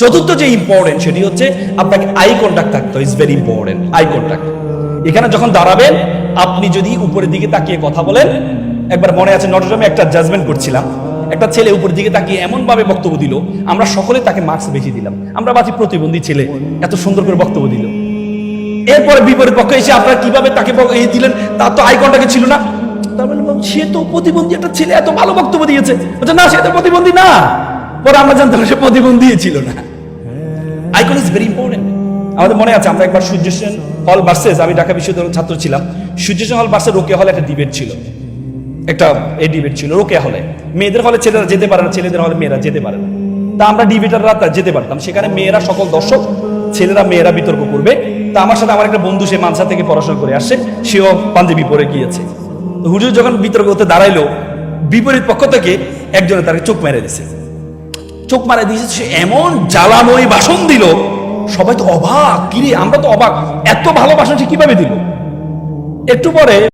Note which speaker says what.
Speaker 1: চতুর্থ যে ইম্পর্টেন্ট সেটি হচ্ছে আপনাকে আই কন্টাক্ট থাকতে হয়। Is very important eye contact. এখানে যখন দাঁড়াবেন আপনি যদি উপরের দিকে তাকিয়ে কথা বলেন, একবার মনে আছে নটরডেমে একটা জাজমেন্ট করছিলাম, একটা ছেলে উপরের দিকে তাকিয়ে এমন ভাবে বক্তব্য দিল, আমরা সকলে তাকে মার্কস বেশি দিলাম। আমরা বাকি প্রতিবন্ধী ছেলে এত সুন্দর করে বক্তব্য দিল। এরপরে বিপরীত পক্ষে এসে আপনারা কিভাবে তাকে দিলেন, তার তো আই কন্টাক্ট ছিল না। তার মানে সে তো প্রতিবন্ধী একটা ছেলে, এত ভালো বক্তব্য দিয়েছে। না, সে তো প্রতিবন্ধী না। পরে আমরা জানতাম সে প্রতিবন্ধী ছিল না। Icon is very important. আমাদের মনে আছে আমরা একবার সূর্যসেন হল ভার্সেস, আমি ঢাকা বিশ্ববিদ্যালয়ের ছাত্র ছিলাম, সূর্যসেন হল ভার্সেস রোকেয়া হলে একটা ডিবেট ছিল, ডিবেট ছিল রোকেয়া হলে। মেয়েদের হলে ছেলেরা যেতে পারে না, ছেলেদের হলে মেয়েরা যেতে পারে না। তা আমরা ডিবেটাররা যেতে পারতাম সেখানে, মেয়েরা সকল দর্শক, ছেলেরা মেয়েরা বিতর্ক করবে। তা আমার সাথে আমার একটা বন্ধু, সে মানসা থেকে পড়াশোনা করে আসছে, সেও পাঞ্জাবি পরে গিয়েছে। তো হুজুর যখন বিতর্ক করতে দাঁড়াইলো, বিপরীত পক্ষ থেকে একজনে তাকে চোখ মেরে দিছে। চোখ মারা দিয়েছে, সে এমন জ্বালাময়ী ভাষণ দিল, সবাই তো অবাক, কিরে আমরা তো অবাক, এত ভালো ভাষণ সে কিভাবে দিল। একটু পরে